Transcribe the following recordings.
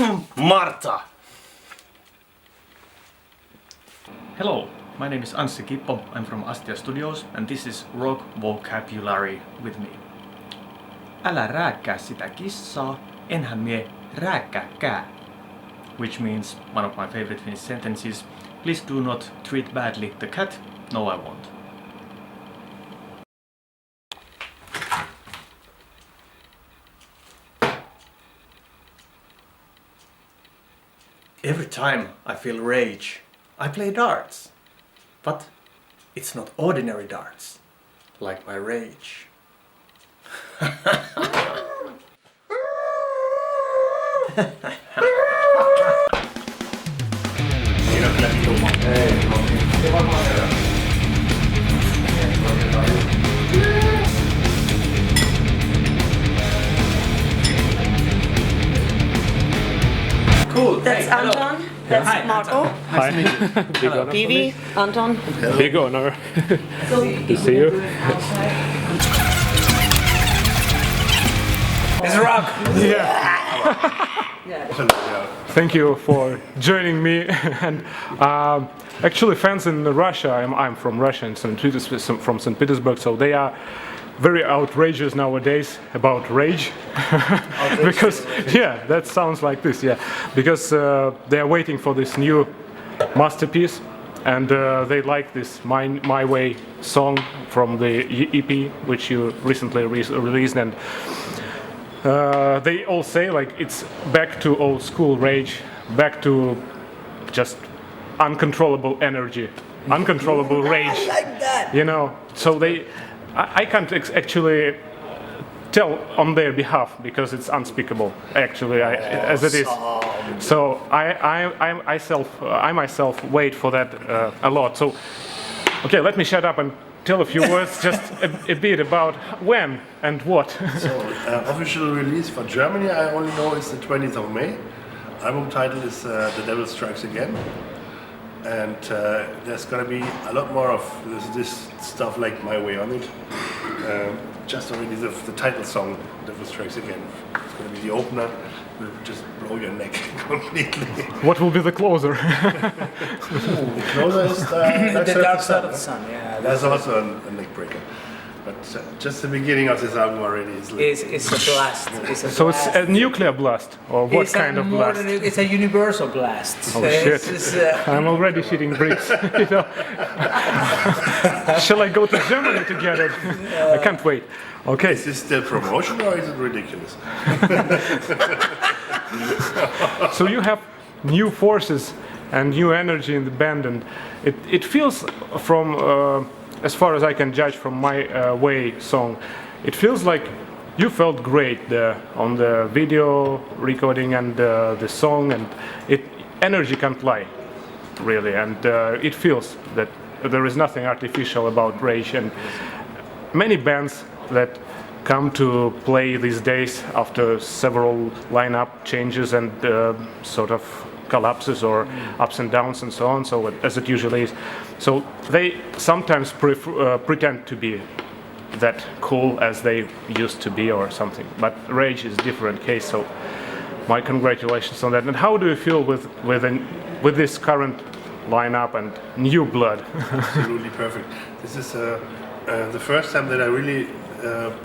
Marta! Hello, my name is Anssi Kippo, I'm from Astia Studios and this is Rock Vocabulary with me. Älä rääkkää sitä kissaa, enhän mie rääkkääkään. Which means, one of my favorite Finnish sentences, please do not treat badly the cat, no I won't. Every time I feel rage, I play darts. But it's not ordinary darts, like my rage. Cool. That's Anton. That's Hi, Marco. Nice to meet you. Hello. Vivi, Anton. Big honor to see you. It's rock! Thank you for joining me. And actually, fans in Russia, I'm from Russia and from St. Petersburg, so they are very outrageous nowadays about rage. Because yeah, that sounds like this, yeah. Because they are waiting for this new masterpiece, and they like this My Way song from the EP which you recently released, and they all say like it's back to old school rage, back to just uncontrollable energy, uncontrollable rage. I like that. You know, so I can't actually tell on their behalf because it's unspeakable actually as it is. So I myself wait for that a lot. So okay, let me shut up and tell a few words, just a bit about when and what. So official release for Germany, I only know it's the 20th of May. Album title is The Devil Strikes Again. And there's gonna be a lot more of this stuff like My Way on it. Just already the title song, Devil Strikes Again. It's gonna be the opener. Will just blow your neck completely. What will be the closer? The closer is The Dark Side of the Sun, yeah. There's also a neck breaker. But just the beginning of this album already is like, It's a blast. It's a So it's blast. a nuclear blast, or what It's kind of more blast? than it's a universal blast. Oh shit! It's, I'm already shitting bricks. You know? Shall I go to Germany to get it? I can't wait. Okay. is this still promotion or is it ridiculous? So you have new forces and new energy in the band, and it feels from, as far as I can judge from My Way song, it feels like you felt great there on the video recording and the song, and energy can't lie, really, and it feels that there is nothing artificial about Rage. And many bands that come to play these days after several lineup changes and sort of collapses or ups and downs and so on, so as it usually is. So they sometimes pretend to be that cool as they used to be or something, but Rage is a different case, so my congratulations on that. And how do you feel with this current lineup and new blood? Absolutely perfect. This is the first time that I really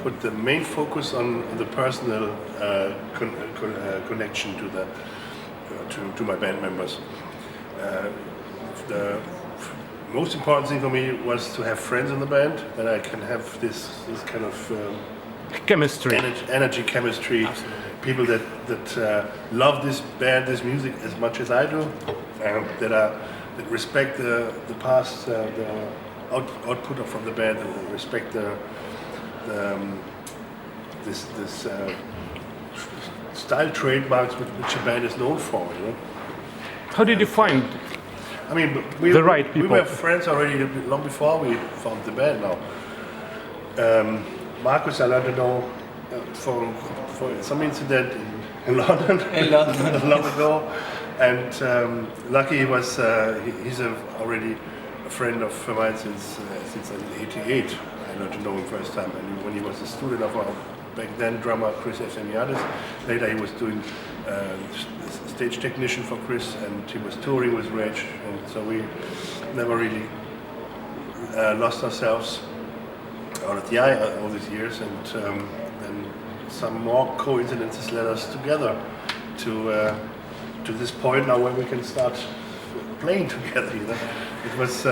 put the main focus on the personal connection to my band members. The most important thing for me was to have friends in the band, that I can have this kind of Chemistry. energy chemistry. Absolutely. People that love this band, this music as much as I do, that respect the past, the output from the band, and respect this style trademarks which a band is known for. You know? How did you find I mean, the right people? We were friends already long before we formed the band. Now, Marcus, I learned to know for some incident in London, long ago, and lucky he was he's already a friend of mine since 1988. I learned to know him first time, and when he was a student of back then drummer Chris Efthimiadis. Later he was doing stage technician for Chris, and he was touring with Rage, and so we never really lost ourselves out of the eye all these years, and some more coincidences led us together to this point now where we can start playing together. You know? It was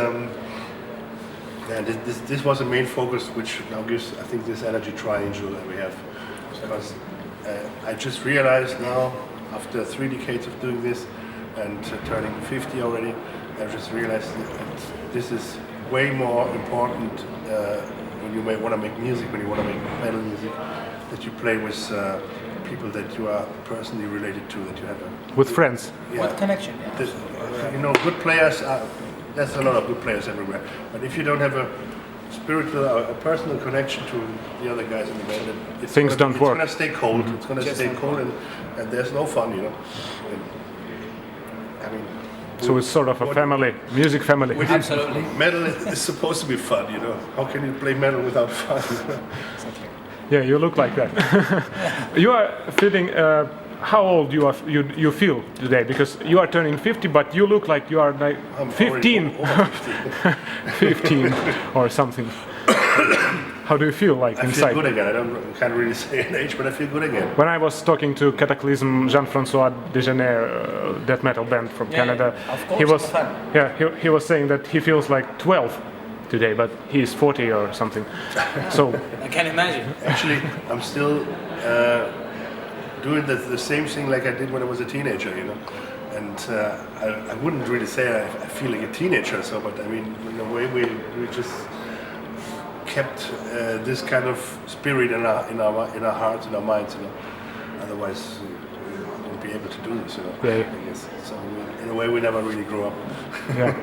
this was the main focus, which now gives, I think, this energy triangle that we have. Because I just realized now, after 3 decades of doing this and turning 50 already, I just realized that this is way more important when you want to make music, when you want to make metal music, that you play with people that you are personally related to, that you have with friends. Yeah, With connection, yeah. you know, good players there's a lot of good players everywhere, but if you don't have a spiritual or a personal connection to the other guys in the band, Things don't work. It's gonna stay cold. It's gonna stay cold, and there's no fun, you know. And, I mean, So it's sort of a family, music family. Absolutely. metal is supposed to be fun, you know. How can you play metal without fun? Yeah, you look like that. You are feeling. How old you feel today? Because you are turning 50, but you look like you are like I'm 15, over 50. 15 or something. How do you feel like I inside? feel good again. I can't really say an age, but I feel good again. When I was talking to Cataclysm, Jean-François Degener, death metal band from Canada, of course, he was fun. he was saying that he feels like 12 today, but he's 40 or something. So I can imagine. Actually, I'm still doing the same thing like I did when I was a teenager, you know. And I wouldn't really say I feel like a teenager, so, but I mean, in a way, we just kept this kind of spirit in our hearts, in our minds, you know. Otherwise, we wouldn't be able to do this, you know. Yeah. I guess. So in a way, we never really grew up. yeah,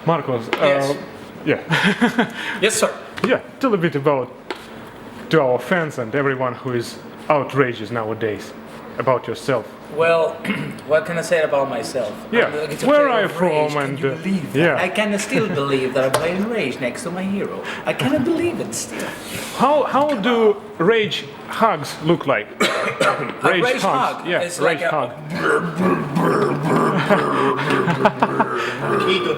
Marcos. Yes. Yeah. Yes, sir. Yeah, tell a bit about to our fans and everyone who is outrageous nowadays about yourself. Well, what can I say about myself? Yeah, I'm the guitar where player are you of Rage. from? Can And you believe that? yeah, I can still believe that I'm playing Rage next to my hero. I cannot believe it still. how do rage hugs look like? A Rage hug yeah, is rage like a- hug.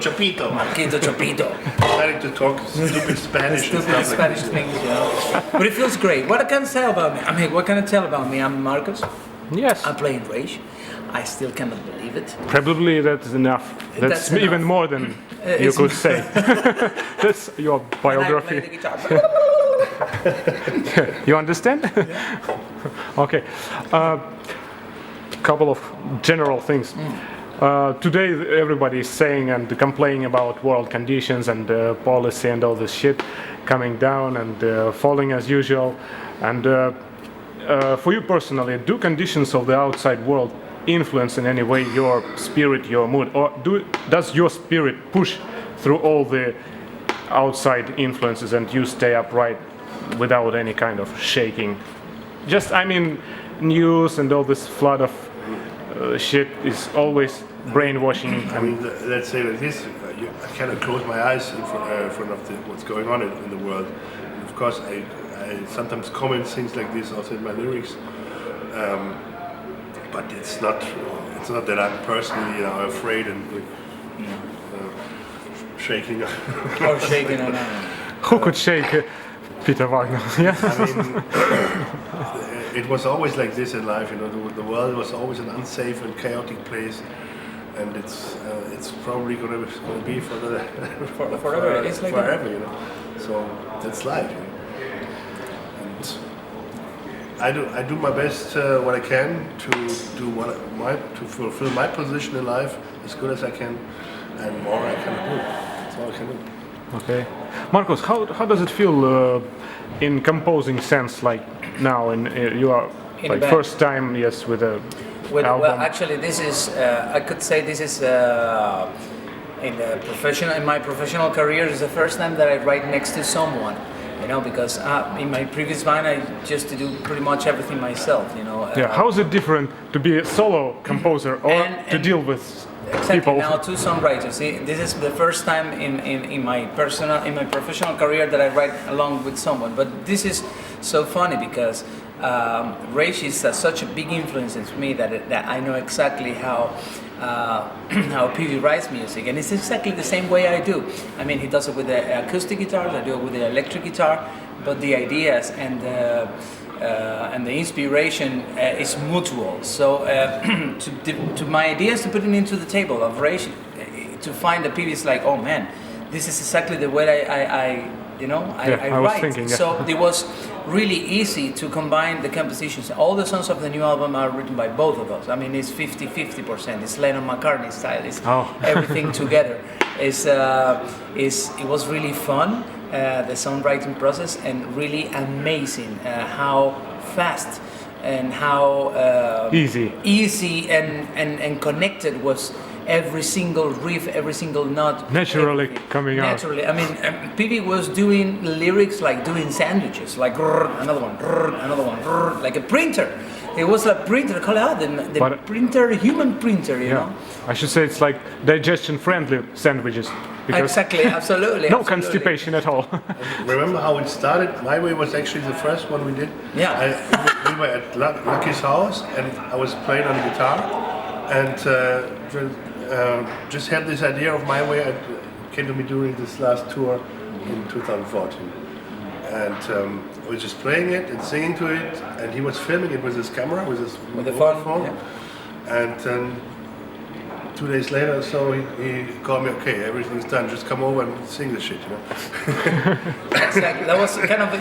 Chapito. Quinto Chopito. Starting to talk stupid Spanish and Stupid stuff Spanish like things, you know. But it feels great. What can I tell about me? I mean, what can I tell about me? I'm Marcos. Yes, I'm playing Rage. I still cannot believe it. probably that's enough. That's That's even enough. more than you It's- could say. That's your And I play the biography. guitar. You understand? Okay. Couple of general things. Today, everybody is saying and complaining about world conditions and policy and all this shit coming down and falling as usual. And for you personally, do conditions of the outside world influence in any way your spirit, your mood, or does your spirit push through all the outside influences and you stay upright without any kind of shaking? Just, I mean, news and all this flood of shit is always brainwashing. I mean, let's say like this, I cannot close my eyes in front of what's going on in the world. And of course, I sometimes comment things like this also in my lyrics, but it's not that I'm personally, you know, afraid and shaking. Or shaking on Who could shake Peter Wagner? Yeah. I mean, it was always like this in life, you know. The world was always an unsafe and chaotic place, and it's probably going to be for the forever. It's like forever, you know. So that's life. You know? And I do my best what I can to to fulfill my position in life as good as I can, and more I can do. That's all I can do. Okay. Marcos, how does it feel in composing sense, like now you are In like a band. first time, yes, with a Well, album? actually, this is I could say this is in my professional career is the first time that I write next to someone, you know, because in my previous band I used to do pretty much everything myself, you know. Yeah, how is it different to be a solo composer or to and- deal with Exactly. people? Now, two songwriters. See, this is the first time in my professional career that I write along with someone. But this is so funny because Rage is such a big influence in me that I know exactly how how PV writes music, and it's exactly the same way I do. I mean, he does it with the acoustic guitars, I do it with the electric guitar, but the ideas and the inspiration is mutual. So to my ideas, to put it into the table of Rage, to find the PV is like, oh man, this is exactly the way I I was write. thinking, yeah. So it was really easy to combine the compositions. All the songs of the new album are written by both of us. I mean, it's 50-50%. It's Lennon-McCartney style. It's everything together. It was really fun, the songwriting process, and really amazing how fast and how easy and connected was every single riff, every single note. Naturally everything. coming out. Naturally. I mean, PV was doing lyrics like doing sandwiches, like another one, like a printer. It was a printer, call it out, the printer, human printer, you know? I should say it's like digestion-friendly sandwiches. Exactly, absolutely. No absolutely. constipation at all. Remember how it started? My Way was actually the first one we did. Yeah. We were at Lucky's house, and I was playing on the guitar, and just had this idea of My Way. It came to me during this last tour in 2014. And I was just playing it and singing to it, and he was filming it with his camera, with the phone. Yeah. And then 2 days later or so, he called me, okay, everything's done, just come over and sing the shit, you know? Exactly, that was kind of,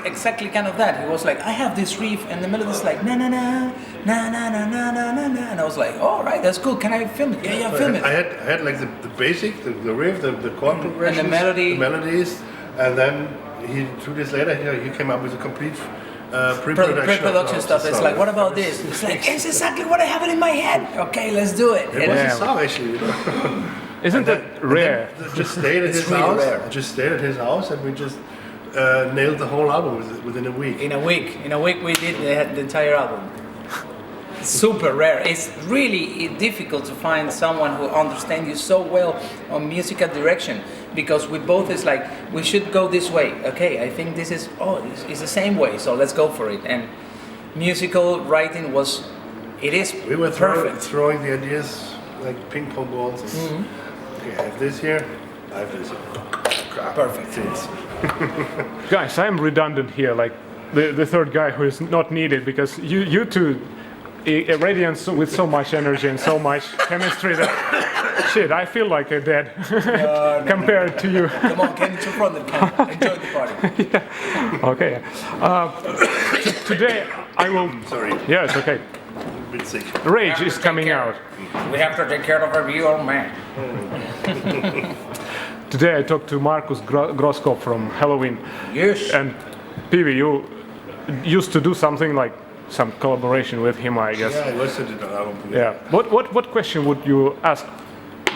exactly kind of that. He was like, I have this riff, and the melody's like, na na na, na na na na na na na, and I was like, all right, that's cool, can I film it? Yeah, film it. I had like the basic, the riff, the chord progressions, and the melodies, and then 2 days later, he came up with a complete pre-production stuff. It's like, what about this? It's like, it's exactly what I have it in my head. Okay, let's do it. It was a song actually. You know? Isn't that rare? Just stayed at his house. Rare. Just stayed at his house, and we just nailed the whole album within a week. In a week, we did the entire album. Super rare. It's really difficult to find someone who understands you so well on musical direction, because we both is like, we should go this way. Okay, I think this is it's the same way, so let's go for it. And musical writing we were perfect. Throwing the ideas like ping pong balls. Okay, I have this here. I have this here. Perfect. Guys, I'm redundant here, like the third guy who is not needed, because you two radiant with so much energy and so much chemistry that shit, I feel like I'm dead compared to you. Come on, Ken, to front of the camera. Enjoy the party. Yeah. Okay. Today I will. Sorry. Yeah, it's okay. A bit sick. Rage is coming out. We have to take care of our view, old man. Today I talked to Markus Groskop from Halloween. Yes. And PV, you used to do something like some collaboration with him, I guess. Yeah, I listened to the album. Yeah. What question would you ask,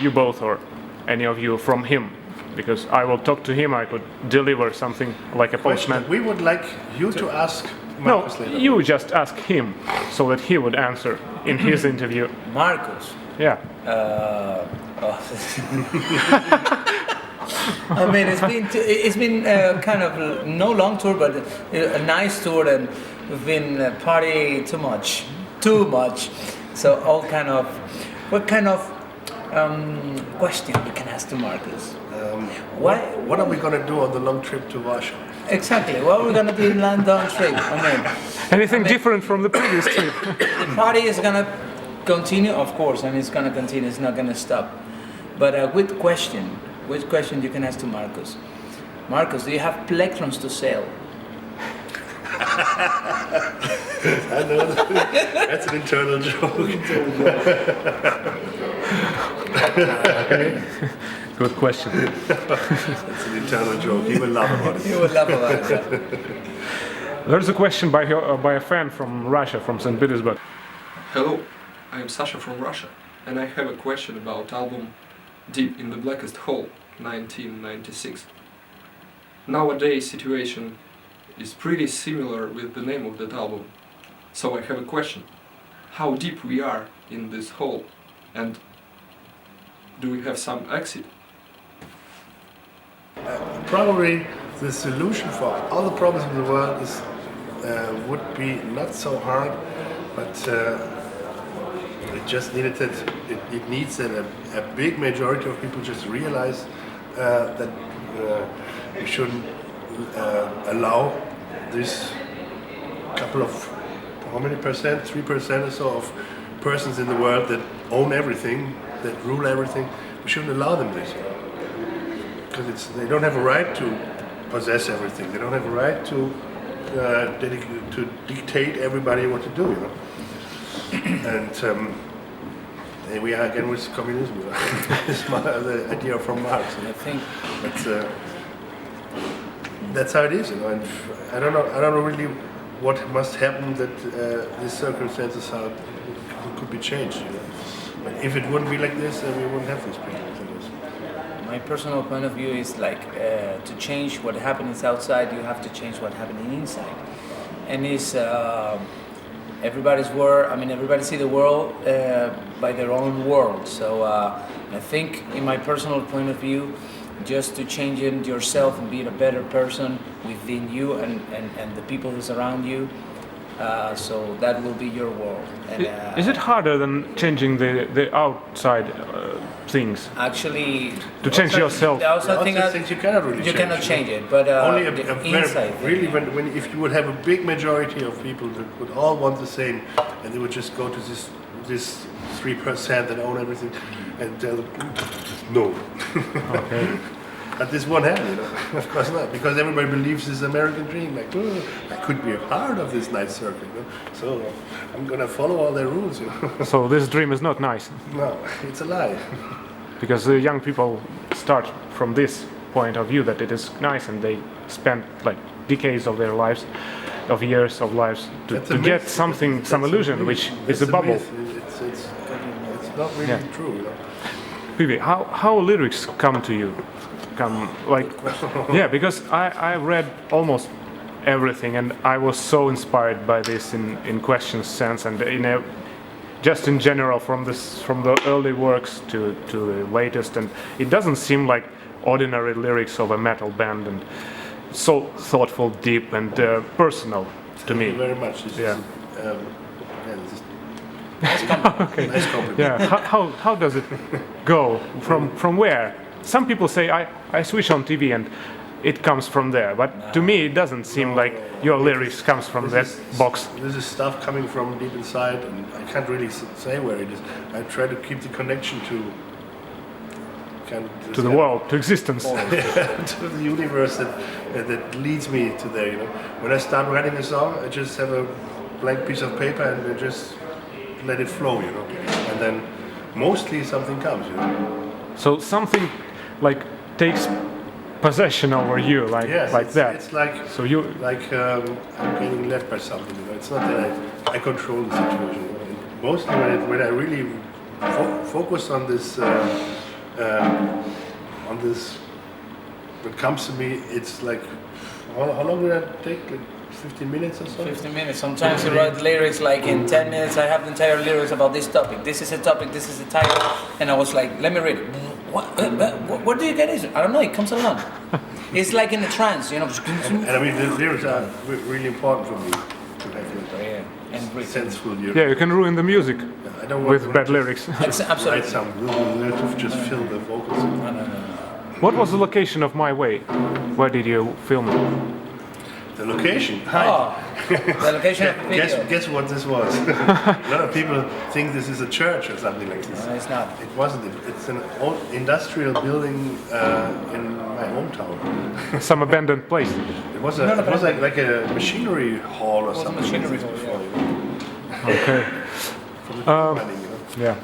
you both or any of you, from him? Because I will talk to him. I could deliver something like a postman. We would like you to ask Markus later. You just ask him so that he would answer in his interview. Markus. Yeah. I mean, it's been kind of no long tour, but a nice tour, and we've been partying too much. So what kind of question we can ask to Markus? What are we gonna do on the long trip to Russia? Exactly. What are we gonna do in London trip? Anything different from the previous trip? The party is gonna continue, of course, and it's gonna continue. It's not gonna stop. But which question you can ask to Markus? Markus, do you have plectrons to sell? I know that's an internal joke. Okay. Good question. That's an internal joke. He will laugh about it. He will laugh about it. There's a question by a fan from Russia, from St. Petersburg. Hello, I am Sasha from Russia, and I have a question about album Deep in the Blackest Hole, 1996. Nowadays situation is pretty similar with the name of that album. So I have a question. How deep we are in this hole, and do we have some exit? Probably the solution for all the problems in the world is would be not so hard, but it just needed that. It needs that a big majority of people just realize that we shouldn't allow this couple of, how many percent, 3% or so of persons in the world that own everything, that rule everything. We shouldn't allow them this, because they don't have a right to possess everything. They don't have a right to dictate everybody what to do, And here we are again with communism. It's the idea from Marx. I think that's how it is, And I don't know really what must happen that these circumstances could be changed. But if it wouldn't be like this, then we wouldn't have these people. my personal point of view is like to change what happens outside, you have to change what happening inside, and it's everybody's world. I mean, everybody see the world by their own world. So I think, in my personal point of view, just to change it yourself and be a better person within you and the people who surround you. So that will be your world. And, is it harder than changing the outside things? Actually, to change yourself? The outside things you cannot really change. You cannot change it, but only the inside. Really, when if you would have a big majority of people that would all want the same, and they would just go to this 3% that own everything, and tell them no. Okay. But this won't happen, Of course not, because everybody believes this American dream. Like, oh, I could be a part of this nice circle, So I'm gonna follow all their rules, So this dream is not nice. No, it's a lie. Because the young people start from this point of view that it is nice, and they spend like decades of their lives, of years of lives to get something, some illusion, which is a bubble. It's not really true, Vivi, how lyrics come to you? Because I read almost everything, and I was so inspired by this in question sense, and just in general from the early works to the latest, and it doesn't seem like ordinary lyrics of a metal band, and so thoughtful, deep, and personal to me. Thank you very much. Okay. Nice compliment. Yeah. How does it go? From where? Some people say I switch on TV and it comes from there, but to me it doesn't seem like your lyrics comes from that box. This is stuff coming from deep inside, and I can't really say where it is. I try to keep the connection to the world, to existence, to the universe that leads me to there. When I start writing a song, I just have a blank piece of paper and I just let it flow, and then mostly something comes, So something like takes possession over you, like that. It's like so I'm getting led by something. It's not that I control the situation. Mostly when I really focus on this, what comes to me, it's like how long did that take? Like 15 minutes or so? 15 minutes. Sometimes you write lyrics like in 10 minutes. I have the entire lyrics about this topic. This is a topic. This is a title. And I was like, let me read it. What do you get? I don't know. It comes along. It's like in a trance, And I mean, the lyrics are really important for me to have and sensible lyrics. Yeah, you can ruin the music I don't want with bad lyrics. Absolutely. Write some to just fill the vocals. No. What was the location of My Way? Where did you film it? The location. The location of the video. Guess what this was? A lot of people think this is a church or something like this. No, it's not. It wasn't. It's an old industrial building in my hometown. Some abandoned place. It was like a machinery hall or something. Machinery like this hall, before, Okay. From the planning, Yeah.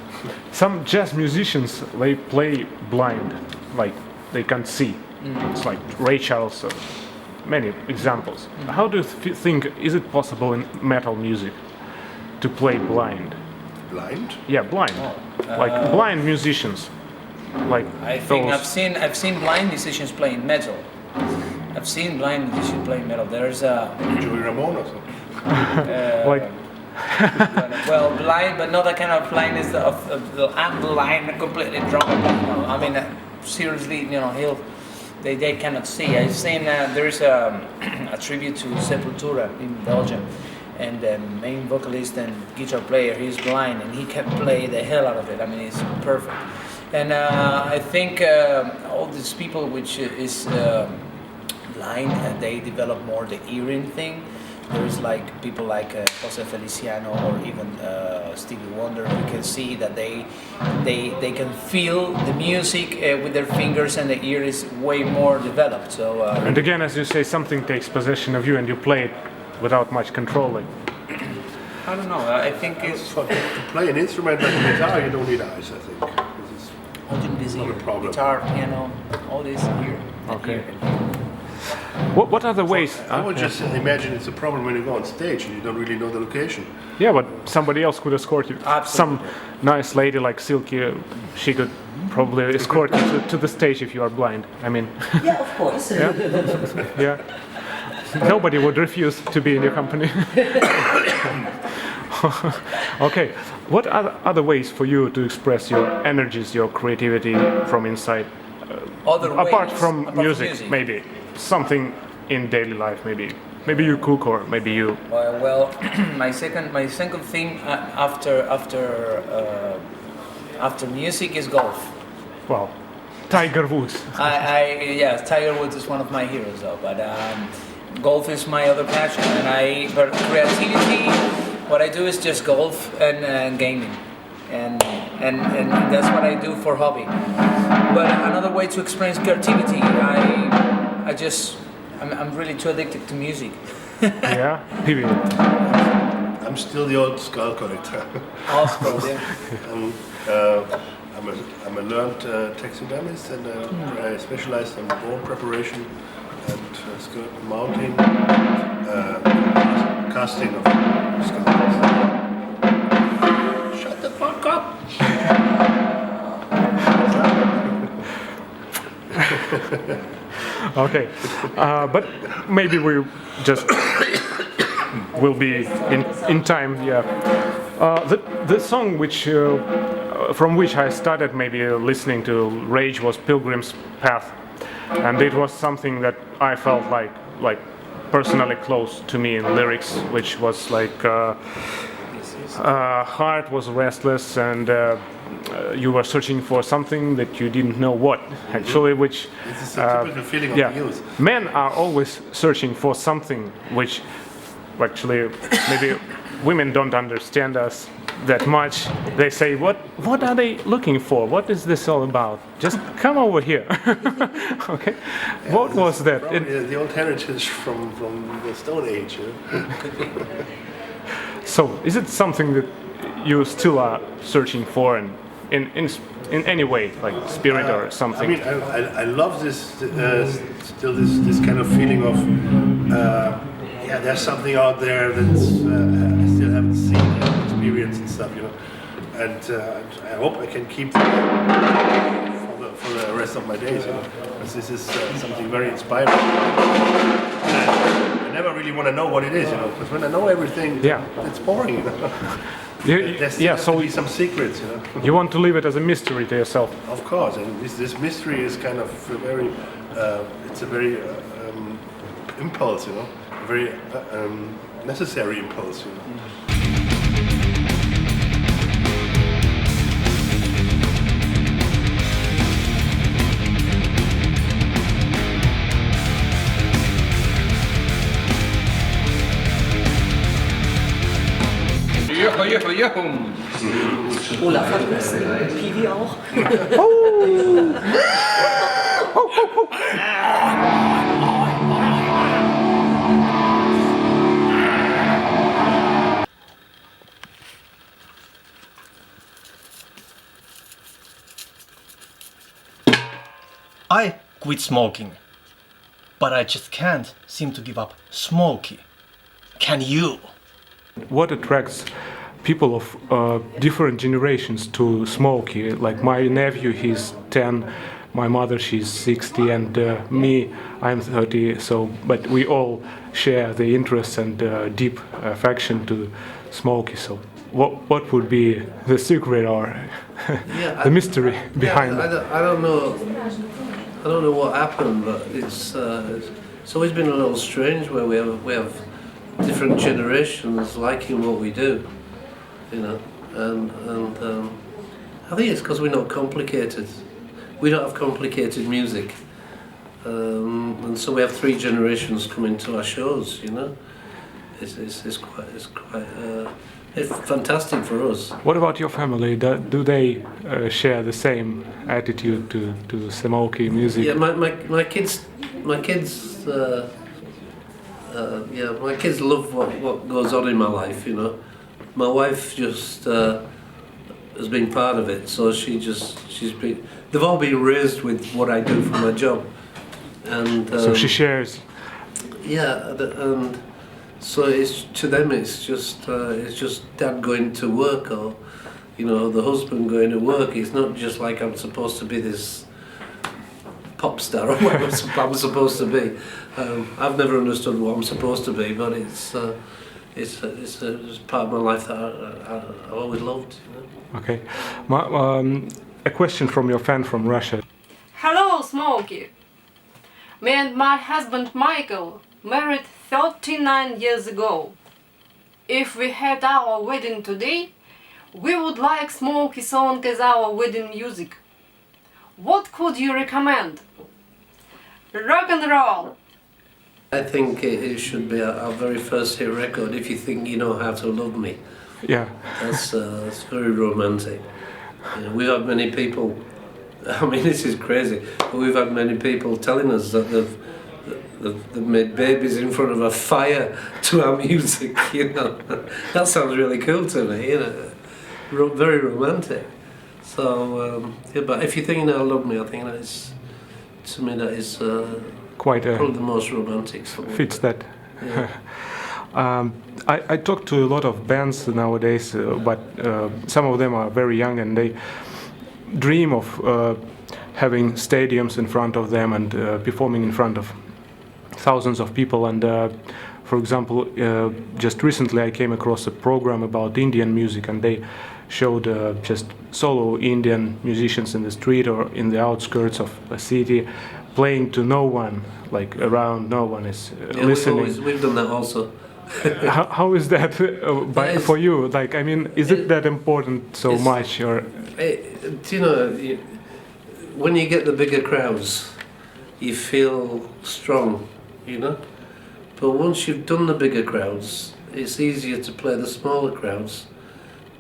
Some jazz musicians, they play blind, like they can't see. It's like Ray Charles. Many examples. How do you think, is it possible in metal music to play blind? Blind? Yeah, blind. Like blind musicians. Like I think I've seen blind musicians playing metal. I've seen blind musicians playing metal. There's Joey Ramone or something. like well, blind, but not that kind of blindness I'm blind, completely drunk. No, I mean, seriously, they cannot see. I've seen there is a tribute to Sepultura in Belgium, and the main vocalist and guitar player, he's blind, and he can play the hell out of it. I mean, it's perfect. And I think all these people which is blind, they develop more the hearing thing. There's like people like Jose Feliciano or even Stevie Wonder. You can see that they can feel the music with their fingers, and the ear is way more developed. So and again, as you say, something takes possession of you and you play it without much controlling. I don't know. I think it's To play an instrument like a guitar, you don't need eyes, I think. This is holding this not ear, a problem. guitar, piano, all this here. Okay. Here and here. What are the ways? I would just imagine it's a problem when you go on stage and you don't really know the location. Yeah, but somebody else could escort you. Absolutely. Some nice lady like Silky, she could probably escort you to the stage if you are blind. I mean, Yeah, of course. yeah. Nobody would refuse to be in your company. Okay, what are other ways for you to express your energies, your creativity from inside? Apart from music, maybe maybe in daily life, maybe you cook, or maybe you. Well, my second thing after music is golf. Well, Tiger Woods. Yes, Tiger Woods is one of my heroes, though. But golf is my other passion, but creativity, what I do is just golf and gaming, and that's what I do for hobby. But another way to experience creativity, I'm really too addicted to music. Yeah, PV. I'm still the old skull collector. Also, yeah. I'm a learned taxidermist, and I specialize in bone preparation and skull mounting, casting of skulls. Shut the fuck up! Okay, but maybe we just will be in time. Yeah, the song which from which I started maybe listening to Rage was Pilgrim's Path, and it was something that I felt like personally close to me in lyrics, which was like heart was restless, and you were searching for something that you didn't know what, actually, which This is a typical feeling of the youth. men are always searching for something which actually maybe women don't understand us that much. They say, what are they looking for? What is this all about? Just come over here. Okay, what was that? Probably the old heritage from the Stone Age. So, is it something that you still are searching for in any way, like spirit or something? I mean, I love this still this kind of feeling of there's something out there that I still haven't seen and experienced and stuff, and I hope I can keep for the rest of my days, because this is something very inspiring. I never really want to know what it is, because when I know everything, it's boring. There still has to be some secrets, You want to leave it as a mystery to yourself. Of course, and this mystery is kind of it's a very impulse, a very necessary impulse, Olaf hat Wissen. Piwi auch. I quit smoking, but I just can't seem to give up Smokie. Can you? What attracts people of different generations to Smokie? Like my nephew, he's 10, my mother, she's 60, and me, I'm 30. So, but we all share the interest and deep affection to Smokie. So, what would be the secret or the mystery behind that? I don't know I don't know what happened, but it's always been a little strange where we have different generations liking what we do, you know, and I think it's because we're not complicated. We don't have complicated music, and so we have three generations coming to our shows, you know. It's fantastic for us. What about your family? Do they share the same attitude to Smokie music? Yeah, my kids love what goes on in my life, you know. My wife just has been part of it, so they've all been raised with what I do for my job, and so she shares. Yeah, and so to them it's just dad going to work, or you know, the husband going to work. It's not just like I'm supposed to be this pop star or whatever I'm supposed to be. I've never understood what I'm supposed to be, but it's part of my life that I always loved. You know? Okay, a question from your fan from Russia. Hello, Smokie. Me and my husband Michael married 39 years ago. If we had our wedding today, we would like Smokie song as our wedding music. What could you recommend? Rock and roll. I think it should be our very first hit record, If You Think You Know How to Love Me. Yeah. That's very romantic. You know, we've had many people, I mean this is crazy, but we've had many people telling us that they've made babies in front of a fire to our music, you know. That sounds really cool to me, you know. Very romantic. So, yeah, but If You Think You Know How to Love Me, I think that is, to me, that is probably the most romantic song. Fits that. Yeah. I talk to a lot of bands nowadays, but some of them are very young and they dream of having stadiums in front of them and performing in front of thousands of people. And for example, just recently I came across a program about Indian music, and they showed just solo Indian musicians in the street or in the outskirts of a city playing to no one, like around no one is listening. We've done that also. How is that for you? Like, I mean, is it that important so much, or? Do you know, when you get the bigger crowds, you feel strong, you know. But once you've done the bigger crowds, it's easier to play the smaller crowds.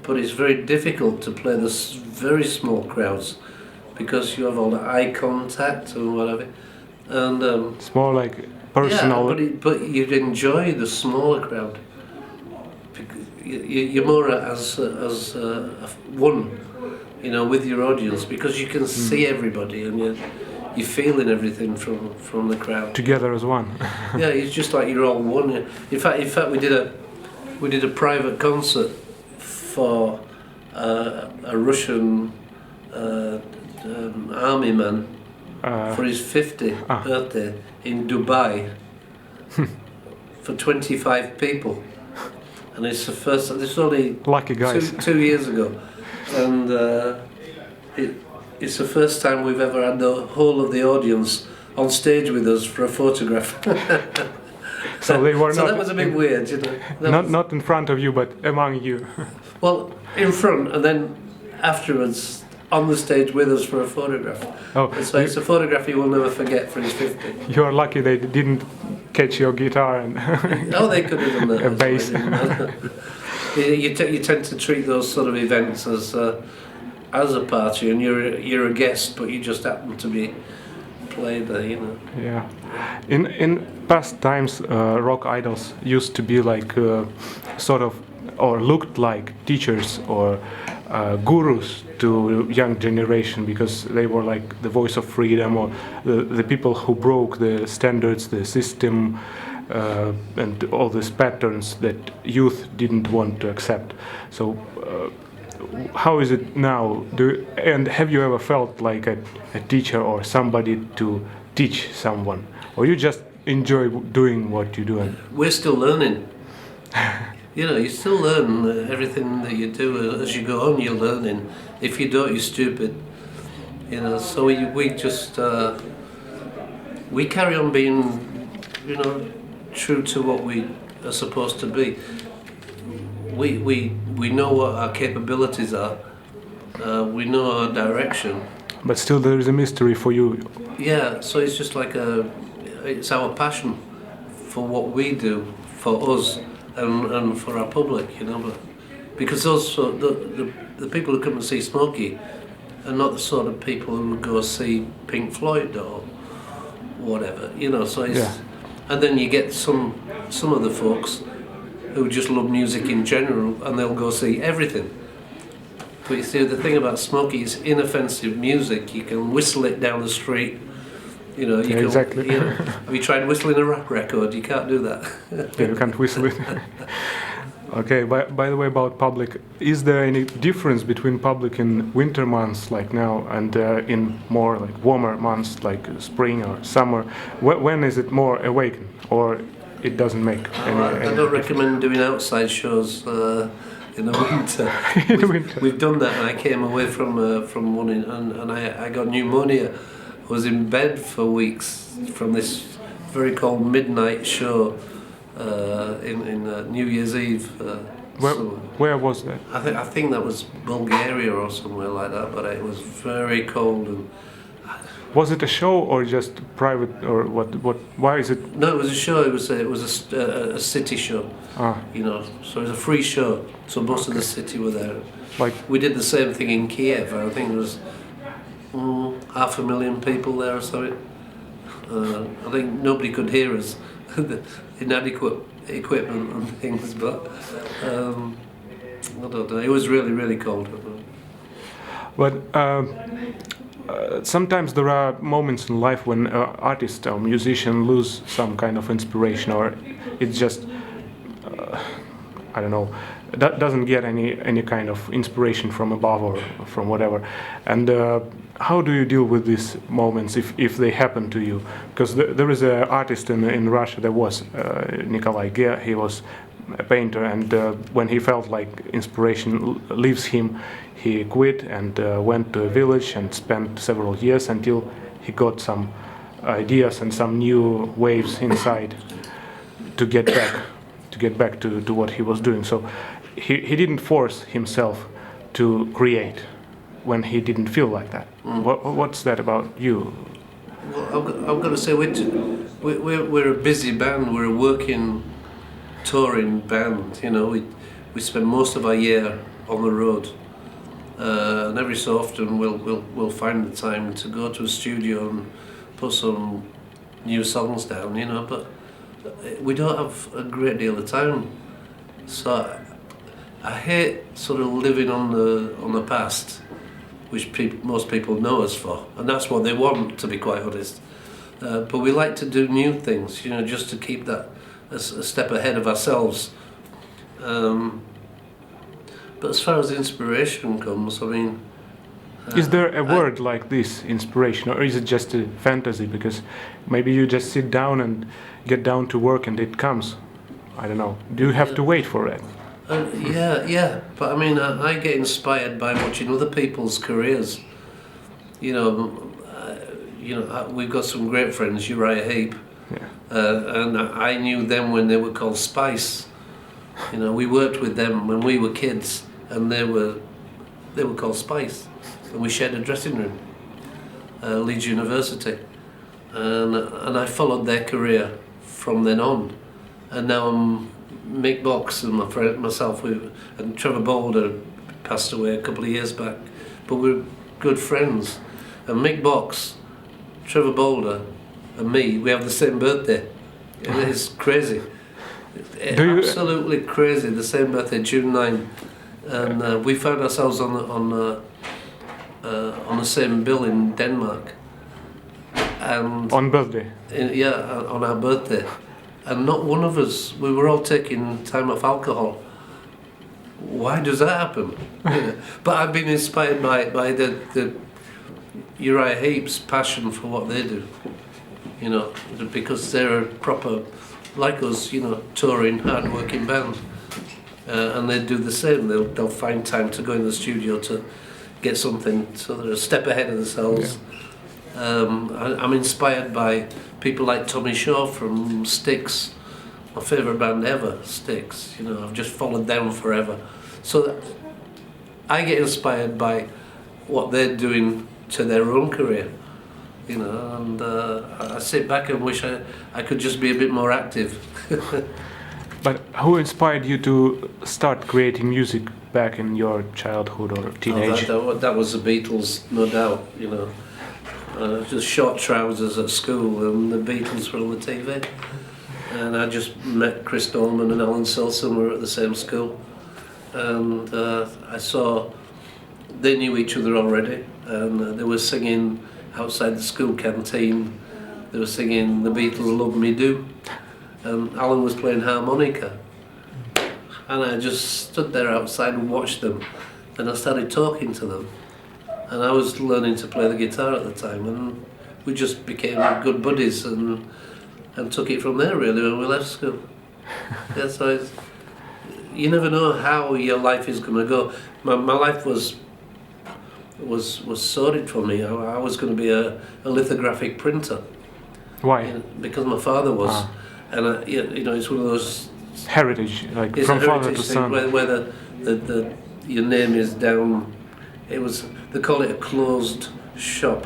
But it's very difficult to play the very small crowds because you have all the eye contact and whatever. And it's more like personal. Yeah, but you'd enjoy the smaller crowd. You're more as one, you know, with your audience, because you can see everybody and you're feeling everything from the crowd. Together as one. Yeah, it's just like you're all one. In fact, we did a private concert for a Russian army man for his 50th birthday in Dubai for 25 people, and it's the first. This is only lucky guys. 2 years ago, and it's the first time we've ever had the whole of the audience on stage with us for a photograph. So they were so that was a bit weird, you know. Not in front of you, but among you. Well, in front, and then afterwards on the stage with us for a photograph. Oh, so it's a photograph he will never forget for his 50. You're lucky they didn't catch your guitar and. Oh, they could have done that. A bass. You tend to treat those sort of events as a party, and you're a guest, but you just happen to be played there, you know. Yeah. In past times, rock idols used to be like sort of, or looked like teachers or gurus to young generation, because they were like the voice of freedom, or the people who broke the standards, the system, and all these patterns that youth didn't want to accept. So how is it now? And have you ever felt like a teacher or somebody to teach someone, or you just enjoy doing what you do? We're still learning. You know, you still learn everything that you do as you go on. You're learning. If you don't, you're stupid. You know, so we just we carry on being, you know, true to what we are supposed to be. We know what our capabilities are. We know our direction. But still, there is a mystery for you. Yeah, so it's just like it's our passion for what we do, for us, and for our public, you know. But because also the people who come and see Smokie are not the sort of people who go see Pink Floyd or whatever, you know. So it's, and then you get some of the folks who just love music in general, and they'll go see everything. But you see, the thing about Smokie is inoffensive music. You can whistle it down the street. You know, you can, exactly. You know, have you tried whistling a rap record? You can't do that. Yeah, you can't whistle it. Okay, by the way, about public, is there any difference between public in winter months like now and in more like warmer months like spring or summer? When is it more awakened, or it doesn't make any I don't recommend doing outside shows in the winter. We've done that, and I came away from one and I got pneumonia. I was in bed for weeks from this very cold midnight show in New Year's Eve. Where was that? I think that was Bulgaria or somewhere like that, but it was very cold. And was it a show or just private, or what? Why is it? No, it was a show. It was a city show. You know, so it was a free show. So most of the city were there. Like we did the same thing in Kiev. I think there was 500,000 people there or something. I think nobody could hear us. Inadequate equipment and things, but I don't know. It was really, really cold. But sometimes there are moments in life when an artist or musician lose some kind of inspiration, or it just I don't know, that doesn't get any kind of inspiration from above or from whatever. And how do you deal with these moments if they happen to you? Because there is an artist in Russia. There was Nikolai Ger. He was a painter, and when he felt like inspiration leaves him, he quit and went to a village and spent several years until he got some ideas and some new waves inside to get back to what he was doing. So he didn't force himself to create when he didn't feel like that. What's that about you? Well, I've got to say, we're a busy band. We're a working, touring band. You know, we spend most of our year on the road, and every so often we'll find the time to go to a studio and put some new songs down. You know, but we don't have a great deal of time. So I hate sort of living on the past, which most people know us for, and that's what they want, to be quite honest. But we like to do new things, you know, just to keep that a step ahead of ourselves. But as far as inspiration comes, I mean... is there a word like this, inspiration, or is it just a fantasy? Because maybe you just sit down and get down to work and it comes. I don't know. Do you have to wait for it? Yeah. But I mean, I get inspired by watching other people's careers. You know, we've got some great friends, Uriah Heep, and I knew them when they were called Spice. You know, we worked with them when we were kids, and they were called Spice, and we shared a dressing room, Leeds University, and I followed their career from then on, and now I'm Mick Box and myself, and Trevor Boulder passed away a couple of years back, but we're good friends. And Mick Box, Trevor Boulder, and me, we have the same birthday. It's crazy. Absolutely crazy. The same birthday, June 9, and we found ourselves on the same bill in Denmark. And on birthday. On our birthday. And not one of us, we were all taking time off alcohol. Why does that happen? But I've been inspired by the Uriah Heep's passion for what they do. You know, because they're a proper, like us, you know, touring, hard-working band. And they do the same. They'll find time to go in the studio to get something, so they're a step ahead of themselves. I'm inspired by people like Tommy Shaw from Styx, my favourite band ever, Styx. You know, I've just followed them forever. So I get inspired by what they're doing to their own career, you know, and I sit back and wish I could just be a bit more active. But who inspired you to start creating music back in your childhood or teenage? That was the Beatles, no doubt, you know. Just short trousers at school and the Beatles were on the TV. And I just met Chris Dolman and Alan Silson were at the same school. And I saw they knew each other already, and they were singing outside the school canteen. They were singing the Beatles' "Love Me Do," and Alan was playing harmonica. And I just stood there outside and watched them, and I started talking to them. And I was learning to play the guitar at the time, and we just became good buddies, and took it from there really when we left school. Yeah, so you never know how your life is going to go. My life was sorted for me. I was going to be a lithographic printer. Why? You know, because my father was, and you know, it's one of those heritage, like it's from a father heritage to son. thing, where your name is down. They call it a closed shop.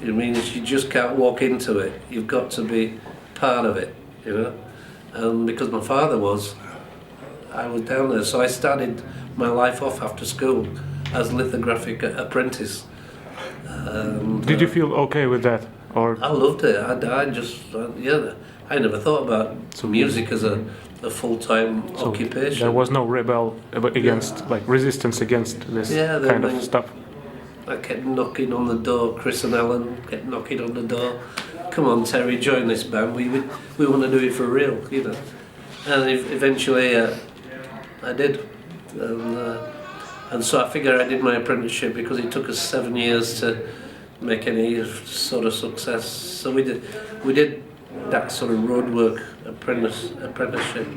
It means you just can't walk into it. You've got to be part of it, you know. And because my father was, I was down there. So I started my life off after school as lithographic apprentice. Did you feel okay with that, or? I loved it. I never thought about music as a full-time occupation. There was no rebel against, like resistance against this kind of stuff. I kept knocking on the door. Chris and Alan kept knocking on the door. Come on, Terry, join this band. We want to do it for real, you know. And eventually, I did. And so I figure I did my apprenticeship because it took us 7 years to make any sort of success. So we did that sort of roadwork apprenticeship.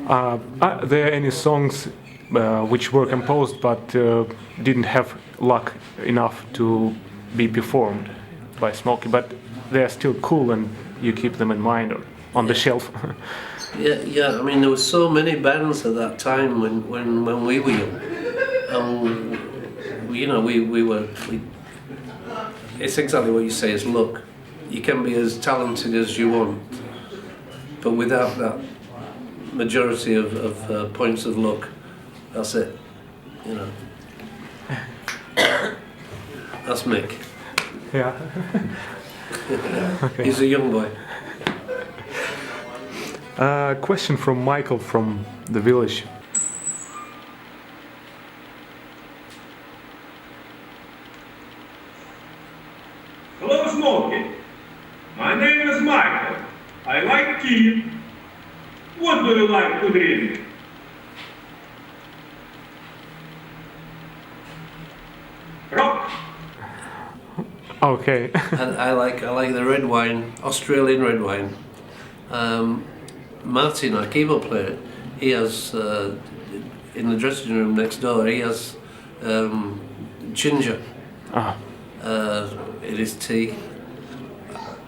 Are there any songs which were composed but didn't have luck enough to be performed by Smokie, but they're still cool and you keep them in mind or on the shelf? Yeah. I mean, there were so many bands at that time when we were young. You know, we. It's exactly what you say. It's luck. You can be as talented as you want, but without that majority of points of luck, that's it. You know. That's Mick. Yeah. Okay. He's a young boy. Question from Michael from the village. Hello, Smokie. My name is Michael. I like tea. What do you like to drink? Rock. Okay. And I like the red wine, Australian red wine. Martin, our keyboard player, he has in the dressing room next door. He has ginger in his tea.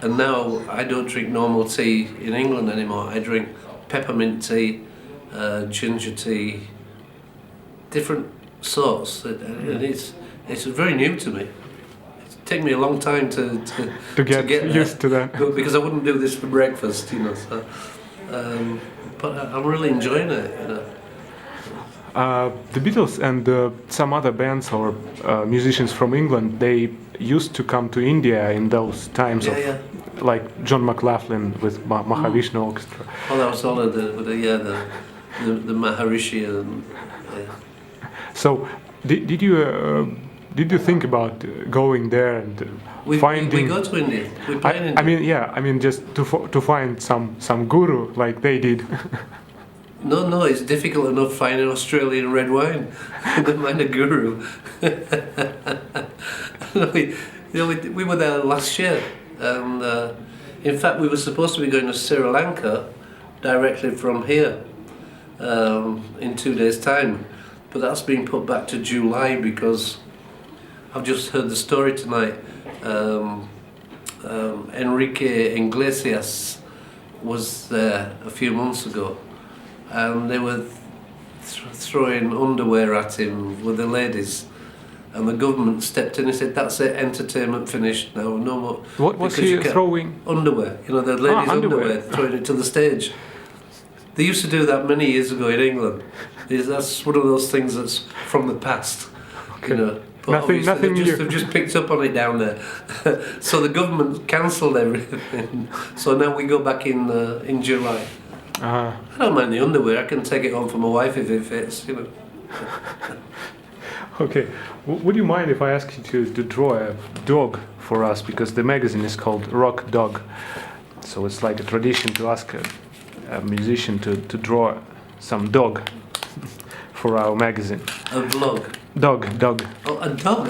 And now I don't drink normal tea in England anymore. I drink peppermint tea, ginger tea, different sorts, and it's very new to me. It's taken me a long time to get used to that. Because I wouldn't do this for breakfast, you know. So, but I'm really enjoying it, you know. The Beatles and some other bands or musicians from England, they used to come to India in those times like John McLaughlin with Mahavishnu Orchestra. Oh, that was all the Maharishi and So, did you think about going there and finding? We go to India. We play in India. I mean, just to find some guru like they did. No, it's difficult enough finding Australian red wine. Never mind a guru. We were there last year, and in fact we were supposed to be going to Sri Lanka directly from here in 2 days' time, but that's been put back to July because I've just heard the story tonight. Enrique Iglesias was there a few months ago, and they were throwing underwear at him with the ladies, and the government stepped in and said, "That's it, entertainment finished now, no more." What was he throwing? Underwear, you know, the ladies' underwear, throwing it to the stage. They used to do that many years ago in England. That's one of those things that's from the past, you know. But nothing new. They've just picked up on it down there. So the government cancelled everything. So now we go back in July. I don't mind the underwear. I can take it home for my wife if it fits, you know. Okay. Would you mind if I ask you to draw a dog for us? Because the magazine is called Rock Dog. So it's like a tradition to ask a musician to draw some dog for our magazine. A vlog? Dog. Oh, a dog?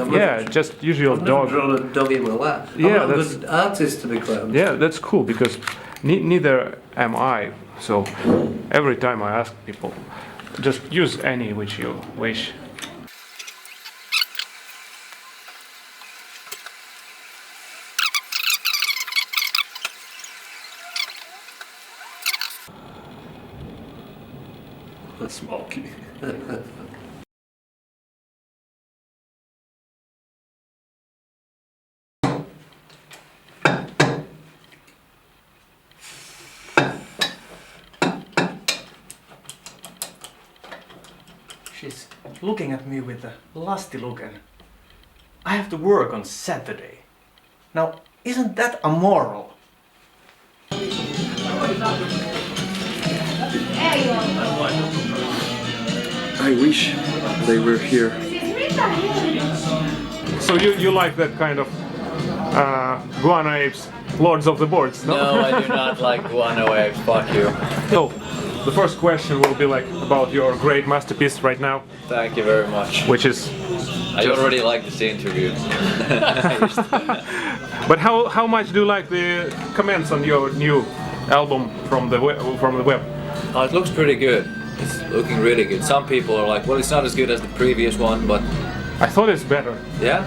Just usual dog. I've never drawn a dog in my life. Yeah, I'm not a good artist, to be quite honest. Yeah, that's cool, because neither am I. So every time I ask people, just use any which you wish. Smokie. She's looking at me with a lusty look, and I have to work on Saturday. Now, isn't that amoral? I wish they were here. So you like that kind of guano apes, lords of the boards, no? No, I do not like guano apes, fuck you. So, the first question will be like about your great masterpiece right now. Thank you very much. Which is... I already like this interview. But how much do you like the comments on your new album from the web? Oh, it looks pretty good. It's looking really good. Some people are like, well, it's not as good as the previous one, but... I thought it's better. Yeah?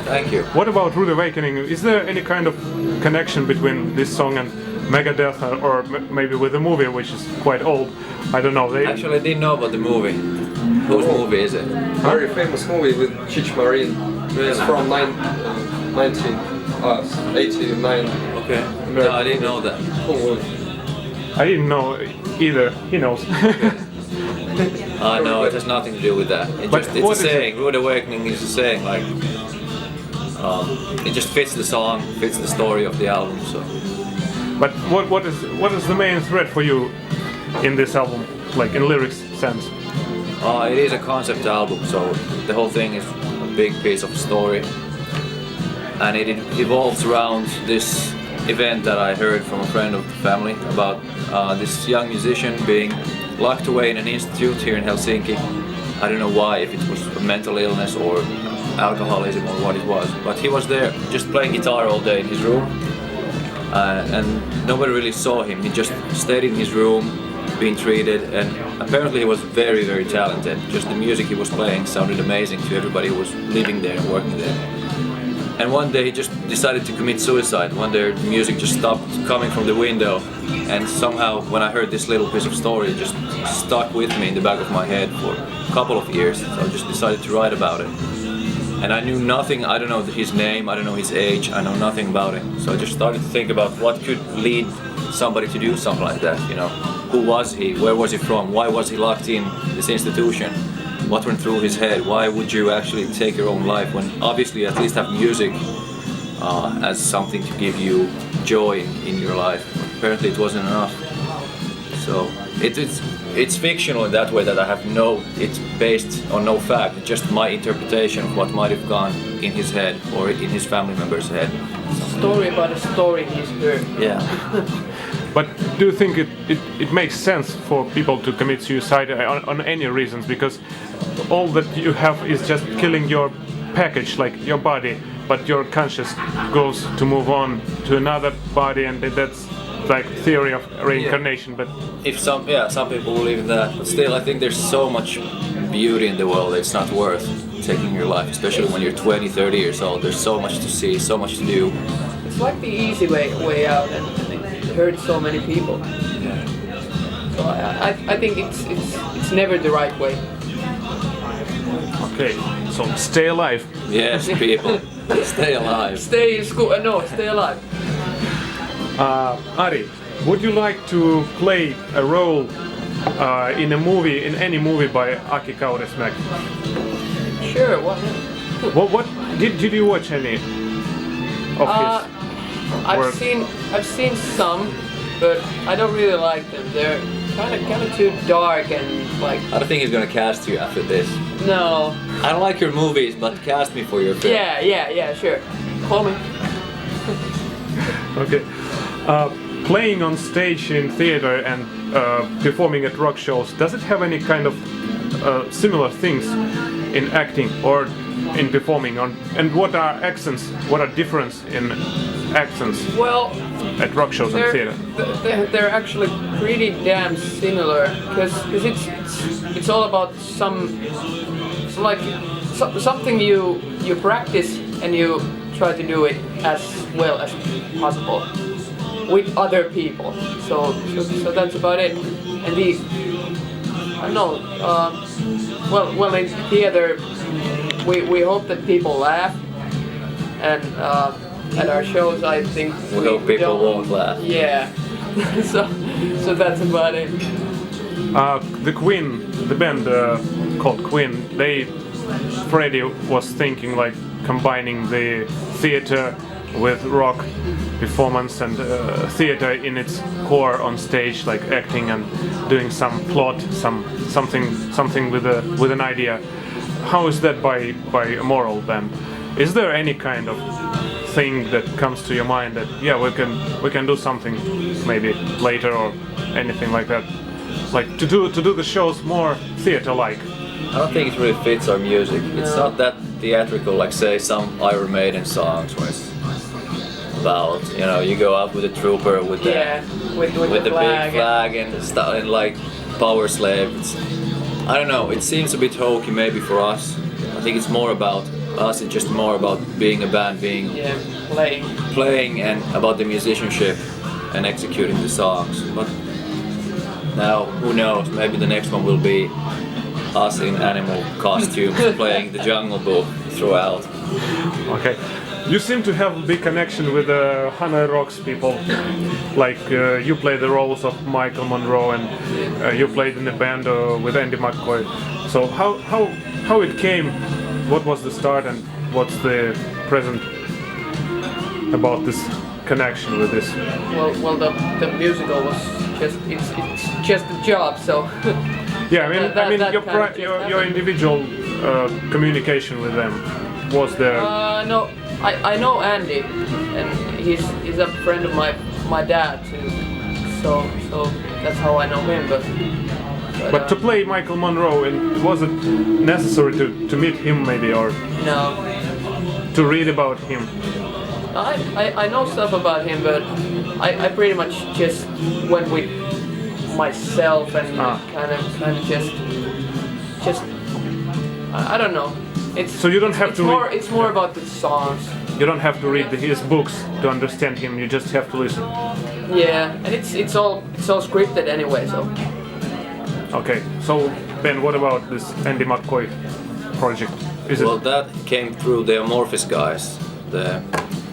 Thank you. What about Rude Awakening? Is there any kind of connection between this song and Megadeth, or maybe with the movie, which is quite old? I don't know. Actually, I didn't know about the movie. Whose movie is it? Very famous movie with Cheech Marin. Really? It's from 1989. Okay. No, I didn't know that. Cool. I didn't know either. He knows. No, it has nothing to do with that. It's a saying. Rude Awakening is a saying. Like, it just fits the song, fits the story of the album. So. But what is the main thread for you in this album, like in lyrics sense? It is a concept album, so the whole thing is a big piece of story, and it evolves around this event that I heard from a friend of the family about this young musician being locked away in an institute here in Helsinki. I don't know why, if it was a mental illness or alcoholism or what it was, but he was there just playing guitar all day in his room, and nobody really saw him. He just stayed in his room, being treated, and apparently he was very, very talented. Just the music he was playing sounded amazing to everybody who was living there and working there. And one day he just decided to commit suicide. One day the music just stopped coming from the window, and somehow when I heard this little piece of story, it just stuck with me in the back of my head for a couple of years. So I just decided to write about it. And I knew nothing, I don't know his name, I don't know his age, I know nothing about him. So I just started to think about what could lead somebody to do something like that, you know. Who was he? Where was he from? Why was he locked in this institution? What went through his head? Why would you actually take your own life when obviously you at least have music as something to give you joy in your life? Apparently it wasn't enough. So it's fictional in that way, that it's based on no fact, it's just my interpretation of what might have gone in his head or in his family member's head. Story about a story he's heard. Yeah. But do you think it makes sense for people to commit suicide on any reasons? Because all that you have is just killing your package, like your body, but your conscious goes to move on to another body, and that's like theory of reincarnation. Yeah. But some people believe in that, but still I think there's so much beauty in the world, it's not worth taking your life, especially when you're 20, 30 years old. There's so much to see, so much to do. It's like the easy way out, and it hurts so many people. So I think it's never the right way. Okay, so stay alive. Yes, people, stay alive. Stay in school. No, stay alive. Ari, would you like to play a role in a movie, in any movie by Aki Kaurismäki? Sure. Why not? What did you watch any of his work? I've seen some, but I don't really like them. They're kind of too dark and like. I don't think he's gonna cast you after this. No. I don't like your movies, but cast me for your film. Yeah, sure. Call me. Okay. Playing on stage in theater and performing at rock shows, does it have any kind of similar things in acting or in performing on? And what are accents? What are difference in accents? Well, at rock shows and theater. They're actually pretty damn similar because it's all about something you practice and you try to do it as well as possible with other people. So that's about it. And I don't know. Well, in theater, we hope that people laugh, and at our shows, I think we hope people won't laugh. Yeah. so that's about it. The Queen, the band called Queen, Freddie was thinking like combining the theater with rock performance and theater in its core on stage, like acting and doing some plot, something with an idea. How is that by Amoral band? Is there any kind of thing that comes to your mind that we can do something maybe later or anything like that, like to do the shows more theater-like? I don't think it really fits our music. It's not that theatrical, like say some Iron Maiden songs where it's about, you go up with a trooper with the big flag and stuff and like Power Slave. I don't know, it seems a bit hokey maybe for us. I think it's more about us, it's just more about being a band, playing and about the musicianship and executing the songs. But now, who knows, maybe the next one will be us in animal costumes playing the Jungle Book throughout. Okay. You seem to have a big connection with the Hanoi Rocks people. Like you play the roles of Michael Monroe and you played in a band with Andy McCoy. So how it came? What was the start and what's the present about this connection with this? Well, the musical was it's just a job, so. Yeah, I mean your individual communication with them was there. No, I know Andy, and he's a friend of my dad too. So that's how I know him. But to play Michael Monroe, and was it necessary to meet him maybe, or no? To read about him. I know stuff about him, but I pretty much just went with myself and kind of just I don't know. So you don't have to read. It's more about the songs. You don't have to read his books to understand him. You just have to listen. Yeah, and it's all scripted anyway. So. Okay, so Ben, what about this Andy McCoy project? That came through the Amorphis guys. The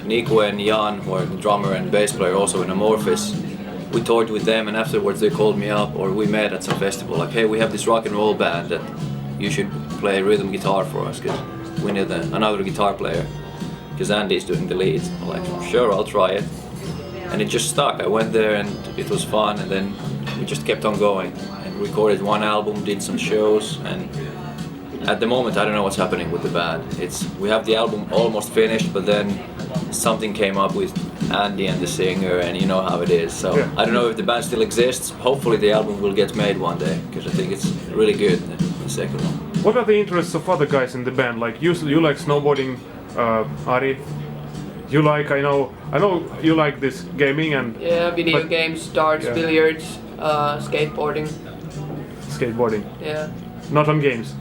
Nico and Jan, who are the drummer and bass player, also in Amorphis. We toured with them, and afterwards they called me up, or we met at some festival. Like, hey, we have this rock and roll band that you should play rhythm guitar for us, because we need another guitar player. Because Andy's doing the leads. I'm like, sure, I'll try it. And it just stuck. I went there and it was fun, and then we just kept on going. And recorded one album, did some shows, and at the moment I don't know what's happening with the band. We have the album almost finished, but then something came up with Andy and the singer, and you know how it is. So yeah. I don't know if the band still exists. Hopefully the album will get made one day, because I think it's really good, the second one. What are the interests of other guys in the band? Like you like snowboarding, Ari. You like, I know you like this gaming and video games, darts, billiards, skateboarding. Skateboarding. Yeah. Not on games.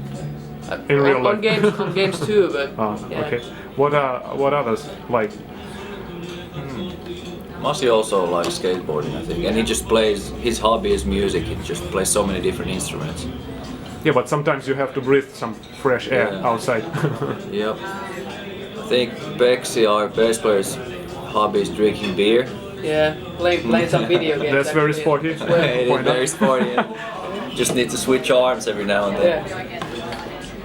In real life? On games too, but yeah. Okay. What others like? Masi also likes skateboarding, I think, and he just plays. His hobby is music. He just plays so many different instruments. Yeah, but sometimes you have to breathe some fresh air outside. Yep. I think Bexi, our bass player's hobby is drinking beer. Yeah, playing some video games. That's very sporty. It is very sporty. Yeah. Just need to switch arms every now and then.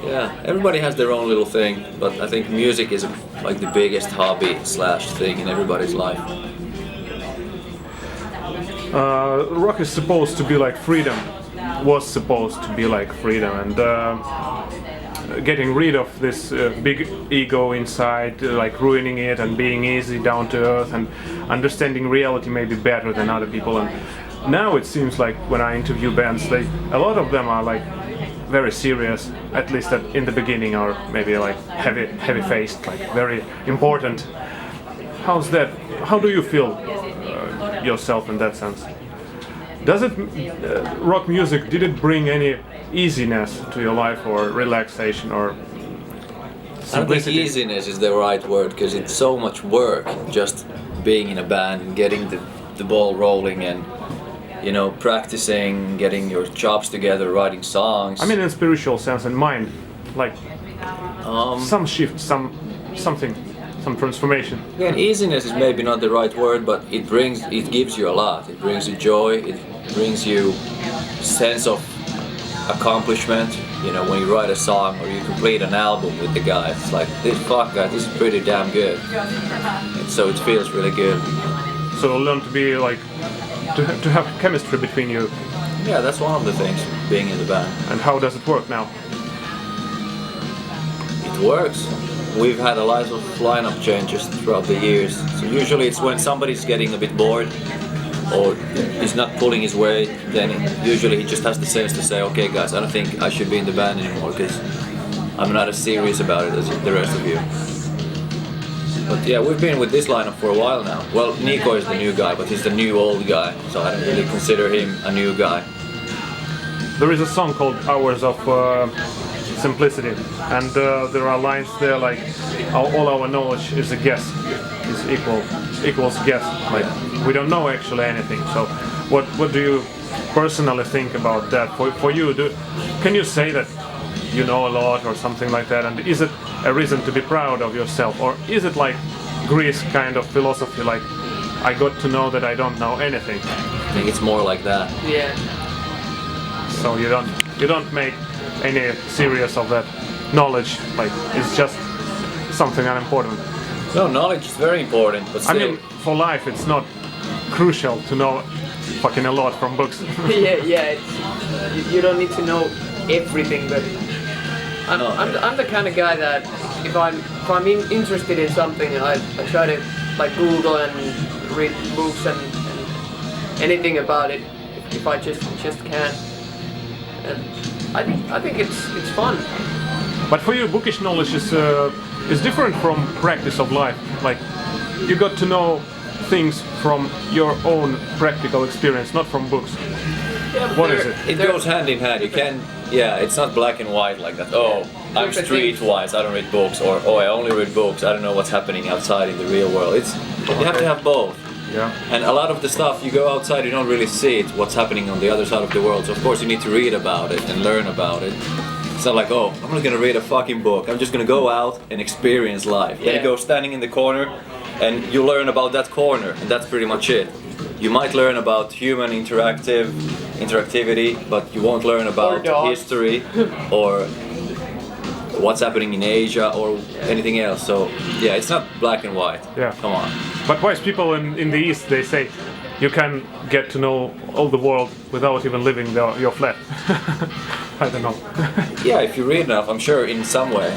Yeah, everybody has their own little thing, but I think music is like the biggest hobby / thing in everybody's life. Rock is supposed to be like freedom, was supposed to be like freedom, and getting rid of this big ego inside, like ruining it and being easy, down to earth, and understanding reality maybe better than other people. And now it seems like when I interview bands, a lot of them are like very serious, at least in the beginning, or maybe like heavy-faced, like very important. How's that? How do you feel yourself in that sense? Does it rock music? Did it bring any easiness to your life, or relaxation, or simplicity? I don't think easiness is the right word, because it's so much work just being in a band and getting the ball rolling and practicing, getting your chops together, writing songs. I mean, in spiritual sense and mind, like some shift, something. Some transformation. Yeah, and easiness is maybe not the right word, but it gives you a lot. It brings you joy. It brings you sense of accomplishment. When you write a song or you complete an album with the guys, it's like this is pretty damn good. And so it feels really good. So learn to be like to have chemistry between you. Yeah, that's one of the things being in the band. And how does it work now? It works. We've had a lot of lineup changes throughout the years. So usually it's when somebody's getting a bit bored or he's not pulling his weight, then usually he just has the sense to say, okay guys, I don't think I should be in the band anymore because I'm not as serious about it as the rest of you. But yeah, we've been with this lineup for a while now. Well, Nico is the new guy, but he's the new old guy, so I don't really consider him a new guy. There is a song called Hours of Simplicity, and there are lines there like all our knowledge is a guess, is equals guess. Like we don't know actually anything. So what do you personally think about that? For you, can you say that you know a lot or something like that? And is it a reason to be proud of yourself, or is it like Greece kind of philosophy, like I got to know that I don't know anything? I think it's more like that. Yeah. So you don't make any serious of that knowledge, like it's just something unimportant. No, knowledge is very important, but still. I mean, for life it's not crucial to know fucking a lot from books. yeah, you don't need to know everything, but I'm the kind of guy that if I'm interested in something, I try to like Google and read books and anything about it if I just can. And I think it's fun. But for you, bookish knowledge is different from practice of life. Like you got to know things from your own practical experience, not from books. Yeah, what is it? It goes hand in hand. You can, it's not black and white like that. Oh, I'm streetwise, I don't read books, or oh, I only read books, I don't know what's happening outside in the real world. You have to have both. Yeah. And a lot of the stuff, you go outside, you don't really see it, what's happening on the other side of the world. So of course you need to read about it and learn about it. It's not like, oh, I'm not gonna read a fucking book. I'm just gonna go out and experience life. Then you go standing in the corner and you learn about that corner, and that's pretty much it. You might learn about human interactivity, but you won't learn about history or what's happening in Asia or anything else. So yeah, it's not black and white. Yeah. Come on. But wise people in the East, they say you can get to know all the world without even leaving your flat. I don't know. Yeah, if you read enough, I'm sure in some way.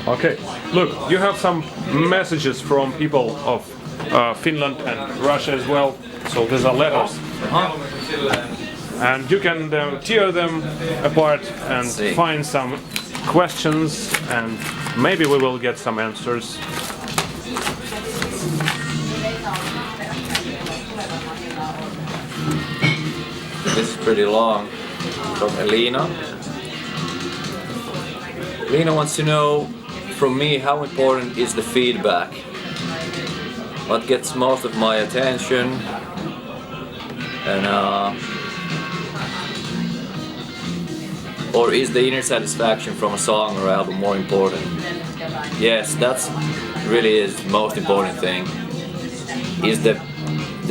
Okay. Look, you have some messages from people of Finland and Russia as well. So these are letters. And you can tear them apart and find some questions, and maybe we will get some answers. This is pretty long. From Elena. Lena wants to know from me how important is the feedback? What gets most of my attention? And or is the inner satisfaction from a song or album more important? Yes, that's really is the most important thing. Is the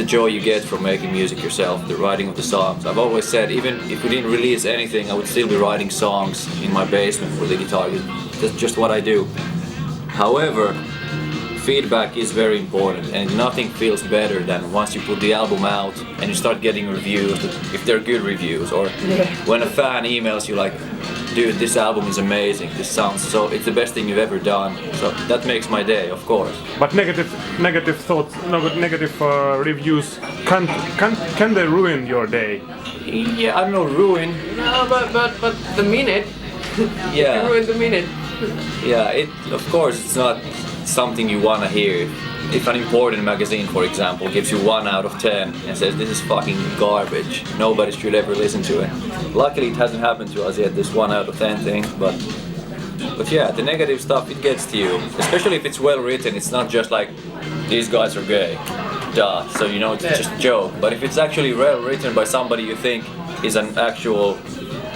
joy you get from making music yourself, the writing of the songs. I've always said, even if we didn't release anything, I would still be writing songs in my basement with the guitar. That's just what I do. However, feedback is very important, and nothing feels better than once you put the album out and you start getting reviews, if they're good reviews, or when a fan emails you like, dude, this album is amazing, this sounds so, it's the best thing you've ever done. So that makes my day, of course. But negative thoughts, negative reviews, can they ruin your day? Yeah, I don't know, ruin. No, but the minute. Yeah. You ruin the minute. Yeah, of course it's not something you wanna hear. If an important magazine, for example, gives you 1 out of 10 and says this is fucking garbage, nobody should ever listen to it. Luckily it hasn't happened to us yet, this 1 out of 10 thing, but yeah, the negative stuff, it gets to you. Especially if it's well written, it's not just like, these guys are gay, duh, so you know it's just a joke. But if it's actually well written by somebody you think is an actual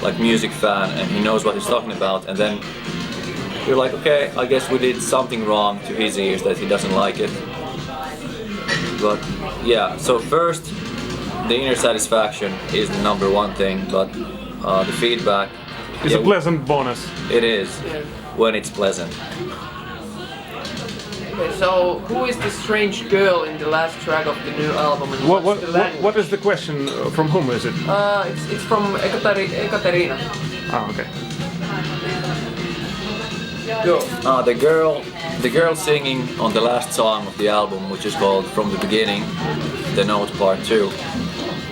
like music fan and he knows what he's talking about, and then you're like, okay, I guess we did something wrong to his ears that he doesn't like it. But yeah, so first, the inner satisfaction is the number one thing, but the feedback is a pleasant bonus. It is, when it's pleasant. Okay, so who is the strange girl in the last track of the new album? And What is the question? From whom is it? It's from Ekaterina. Ah, okay. The girl singing on the last song of the album, which is called From the Beginning, the Note Part 2,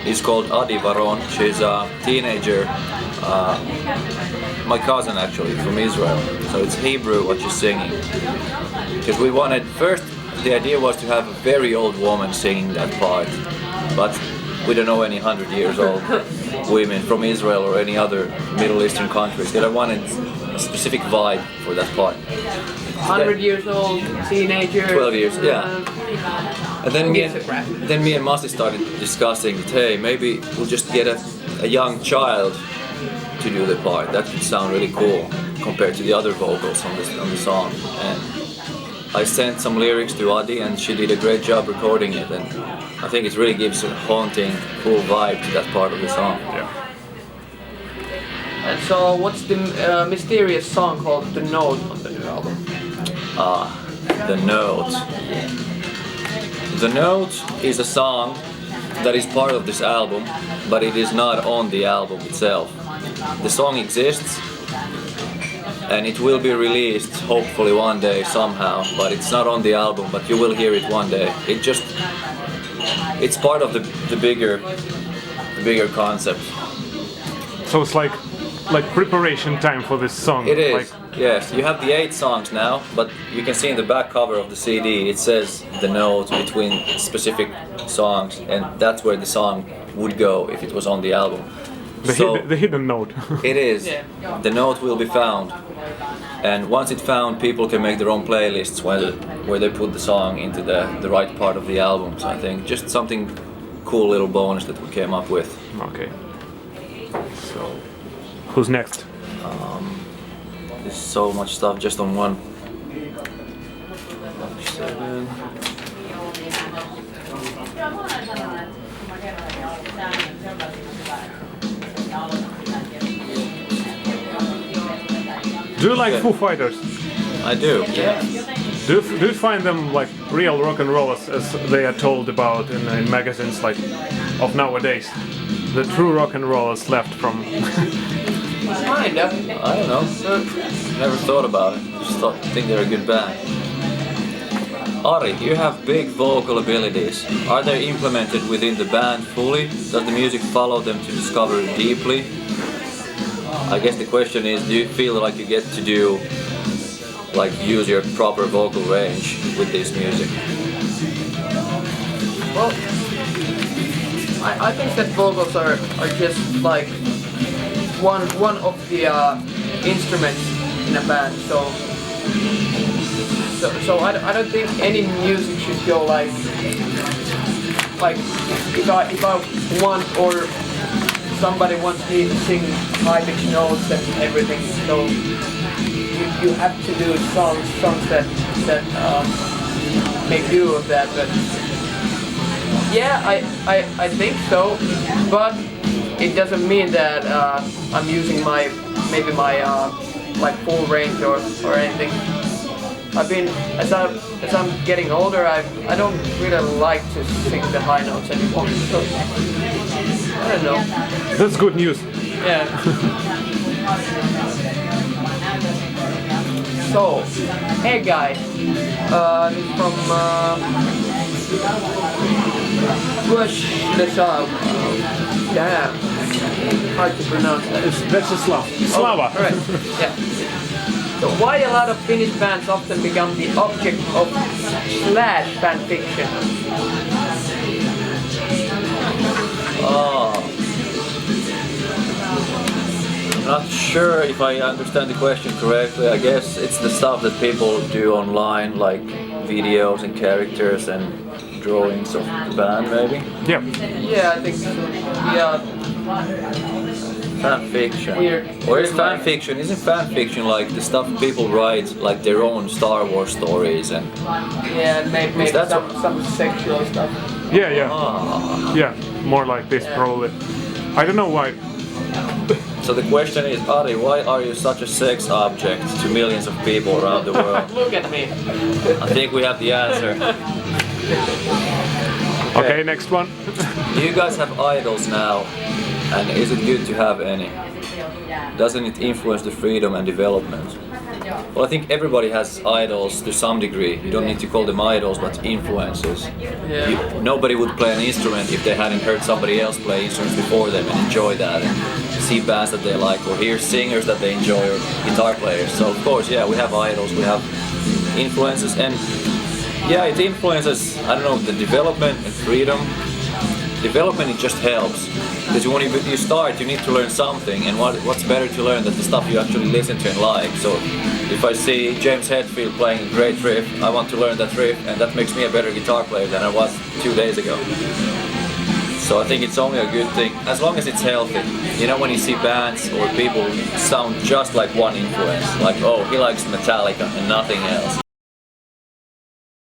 is called Adi Varon. She's a teenager, my cousin actually, from Israel. So it's Hebrew what she's singing. Because we wanted, first the idea was to have a very old woman singing that part, but we don't know any 100 years old women from Israel or any other Middle Eastern countries. That I wanted a specific vibe for that part. 100 years old, teenager. 12 years, yeah. And then me and Masi started discussing that, hey, maybe we'll just get a young child to do the part. That could sound really cool compared to the other vocals on the song. And I sent some lyrics to Adi and she did a great job recording it, and I think it really gives a haunting, cool vibe to that part of the song. Yeah. And so what's the mysterious song called The Note on the new album? The Note. The Note is a song that is part of this album, but it is not on the album itself. The song exists and it will be released hopefully one day somehow, but it's not on the album, but you will hear it one day. It's part of the bigger concept. So it's like preparation time for this song. It is, yes. You have the 8 songs now, but you can see in the back cover of the CD it says the note between specific songs, and that's where the song would go if it was on the album. The hidden note. It is. The note will be found, and once it's found, people can make their own playlists where they put the song into the right part of the album. So I think just something cool little bonus that we came up with. Okay. So, who's next? There's so much stuff just on one. 7. Do you like Foo Fighters? I do. Yeah. Do you find them like real rock and roll as they are told about in magazines like of nowadays? The true rock and roll is left from. Kind of. I don't know. Never thought about it. Just think they're a good band. Ari, you have big vocal abilities. Are they implemented within the band fully? Does the music follow them to discover it deeply? I guess the question is, do you feel like you get to use your proper vocal range with this music? Well, I think that vocals are just like one of the instruments in a band. So I don't think any music should go like if I want or somebody wants me to sing high pitch notes and everything. So you have to do songs that make do of that. But yeah, I think so. But it doesn't mean that I'm using my like full range or anything. I've been as I'm getting older, I don't really like to sing the high notes anymore. So I don't know. That's good news. Yeah. So, hey guys, from damn, hard to pronounce that. That's a Slav. Slava. Oh, right. Yeah. So why a lot of Finnish bands often become the object of fan fiction? I'm not sure if I understand the question correctly. I guess it's the stuff that people do online, like videos and characters and drawings of the band, maybe? Yeah. Yeah, I think so. Yeah. Fan fiction. Weird. Or is fan fiction? Isn't fan fiction like the stuff people write, like their own Star Wars stories and? Yeah, and maybe some sexual stuff. Yeah. Yeah, more like this probably. I don't know why. So the question is, Ari, why are you such a sex object to millions of people around the world? Look at me. I think we have the answer. Okay, next one. Do you guys have idols now? And is it good to have any? Doesn't it influence the freedom and development? Well, I think everybody has idols to some degree. You don't need to call them idols, but influences. Yeah. Nobody would play an instrument if they hadn't heard somebody else play instruments before them and enjoy that, and see bands that they like, or hear singers that they enjoy, or guitar players. So of course, yeah, we have idols, we have influences, and yeah, it influences, I don't know, the development and freedom. Development, it just helps. Because when you start, you need to learn something, and what's better to learn than the stuff you actually listen to and like. So if I see James Hetfield playing a great riff, I want to learn that riff, and that makes me a better guitar player than I was 2 days ago. So I think it's only a good thing, as long as it's healthy. You know, when you see bands or people sound just like one influence, like, oh, he likes Metallica and nothing else.